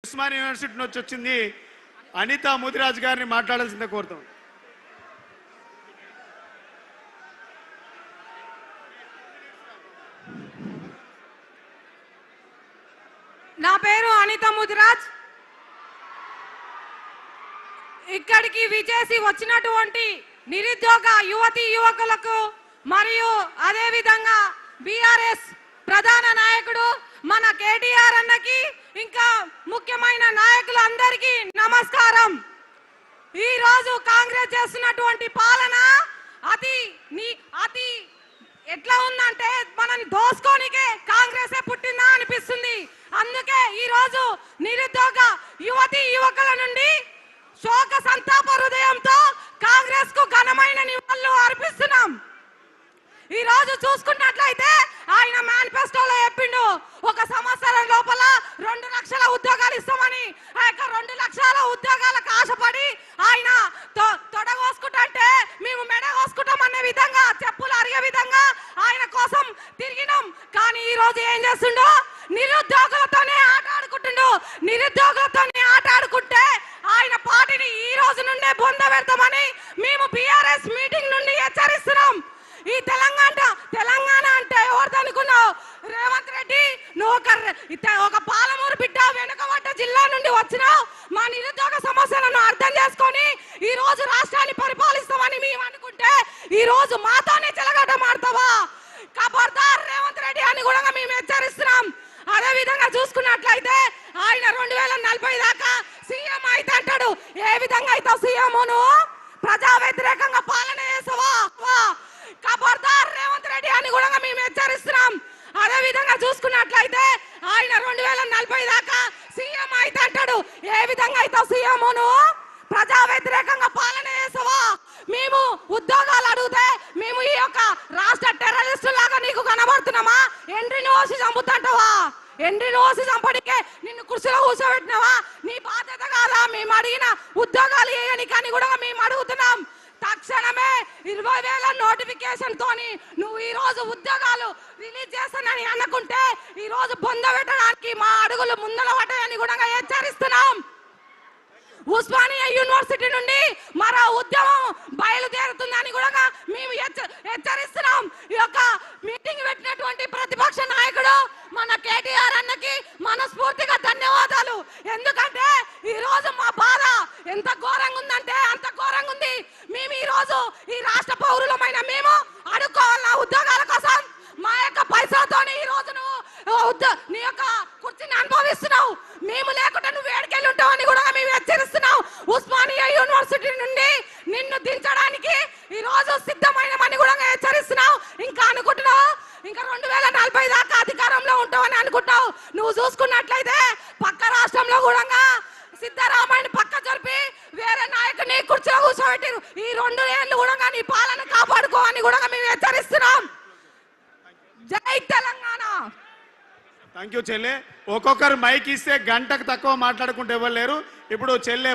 Osmania university నుంచి వచ్చింది అనితా ముదిరాజ్ గారిని మాట్లాడాల్సిందే కోరుతాం. నా పేరు అనితా ముదిరాజ్. ఇక్కడికి విచేసి వచ్చినటువంటి నిరుద్యోగ యువతి యువకులకు మరియు అదే విధంగా బీఆర్ఎస్ ప్రధాన నాయకుడు మన కేటీఆర్ అన్నకి ఇంకా ముఖ్యమైన నాయకులందరికీ నమస్కారం. ఈ రోజు కాంగ్రెస్ చేస్తున్నటువంటి పాలన అతి ఎట్లా ఉందంటే మనని దోసుకోనికే కాంగ్రెసే పుట్టిందా అనిపిస్తుంది. అందుకే ఈ రోజు నిరుద్యోగ యువతి యువకుల నుండి శోక సంతాప హృదయంతో కాంగ్రెస్ కు ఘనమైన నివాళులు అర్పిస్తున్నాం. ఈ రోజు చూసుకున్నట్లయితే ఆయన మేనిఫెస్టోలో చెప్పిండు ఒక సంవత్సరం లోపల 2 లక్షల ఉద్యోగాలు ఇస్తామని. ఆ యొక్క 2 లక్షల ఉద్యోగాలకు ఆశపడి ఆయన తొడగోసుకుంటే మేము మెడగోసుకుంటాం అనే విధంగా చెప్పులు అరిగే విధంగా ఆయన కోసం తిరిగినాం. కానీ ఈ రోజు ఏం చేస్తుండో నిరుద్యోగులతోనే ఆట ఆడుకుంటుండు. నిరుద్యోగులతోనే ఆట ఆడుకుంటే ఆయన పార్టీని ఈ రోజు నుండే బొంద పెడతామని మేము బీఆర్ఎస్ మీటింగ్ నుండి హెచ్చరిస్తున్నాం. ఈ తెలంగాణ అంటే ఎవరిది అనుకున్నావు? రేవంత్ రెడ్డి, నువ్వు ఒక పాలమూరు బిడ్డ, వెనుకబడ్డ జిల్లా నుండి వచ్చినావు. మా నిరుద్యోగ సమస్యలను అర్థం చేసుకొని ఈ రోజు రాష్ట్రాన్ని పరిపాలిస్తామని మేము అనుకుంటే ఈ రోజు మాతోనే చెలగడ్డ మాడతావా? ఖబర్దార్ రేవంత్ రెడ్డి అని కూడా మేము హెచ్చరిస్తున్నాం. అదే విధంగా చూసుకున్నట్లయితే ఆయన 2040 దాకా సీఎం అయితే అంటాడు. ఏ విధంగా అయితే సీఎం నువ్వు ప్రజా వ్యతిరేకంగా పాలన చేసావా? ఖబర్దార్ రేవంత్ రెడ్డి అని కూడా మేము హెచ్చరిస్తున్నాం. అదే విధంగా చూసుకున్నట్లయితే ఆయన 2040 దాకా సీఎం అయితే అంటాడు. ఏ విధంగా అయితే సీఎం నువ్వు ప్రజా వ్యతిరేకంగా పాలన చేసావా? మేము ఉద్యోగాలు అడిగితే మేము ఈ యొక్క రాష్ట్ర టెర్రరిస్టు లాగా నీకు కనబడుతున్నామా? ఎండ్రిని ఓసి చంపుతుంటావా? ఎండ్రిని ఓసి చంపడికే నిన్ను కుర్చీలో కూర్చోబెట్టినావా? నీ బాధ్యత కాదా? మేము అడిగిన ఉద్యోగాలు వేయని కానీ కూడా మేము అడుగుతున్నాం. తక్షణమే 20,000 నోటిఫికేషన్ తోని నువ్వు ఈ రోజు ఉద్యోగాలు రిలీజ్ చేస్తానని అనుకుంటే ఈ రోజు బొంద పెట్టడానికి మా అడుగులు ముందల పడ్డాయని కూడా హెచ్చరిస్తున్నాం. ఉస్మానియా యూనివర్సిటీ నుండి మరో ఉద్యమం బయలుదేరుతుందని కూడా మేము హెచ్చరిస్తున్నాం. ఈ యొక్క మీటింగ్ పెట్టినటువంటి ప్రతిపక్ష నాయకుడు మన కేటీఆర్ అన్నకి మనస్ఫూర్తిగా ధన్యవాదాలు. ఎందుకంటే ఈ రోజు మా బాధ ఎంత ఘోరంగా ఉందంటే అంత ఘోరంగా ఉంది. మేము ఈ రోజు ఈ రాష్ట్ర పౌరులమైన మేము అడుక్కోవాలన్న ఉద్యోగాల కోసం మా యొక్క పైసలతోనే ఈ రోజు నువ్వు నీ యొక్క కుర్చీని అనుభవిస్తున్నావు. మేము లేకుండా నువ్వు వేడికెళ్ళి ఉంటావు అని కూడా మేము హెచ్చరిస్తున్నాం. ఉస్మానియా యూనివర్సిటీ నుండి నిన్ను దించడానికి ఈ రోజు సిద్ధమైనమని కూడా హెచ్చరిస్తున్నావు. ఇంకా అనుకుంటున్నావు ఇంకా 2040 దాకా అధికారంలో ఉంటావని అనుకుంటున్నావు. నువ్వు చూసుకున్నట్లయితే పక్క రాష్ట్రంలో కూడా సిద్ధరామయ్యని పక్క జరిపి వేరే నాయకుని కుర్చీలో కూర్చోబెట్టారు. ఈ 2 ఏళ్ళు కూడా నీ పాలన కాపాడుకో అని కూడా మేము హెచ్చరిస్తున్నాం. జై తెలంగాణ. థ్యాంక్ యూ చెల్లె. ఒక్కొక్కరు మైక్ ఇస్తే గంటకు తక్కువ మాట్లాడుకుంటే ఎవరు లేరు. ఇప్పుడు చెల్లె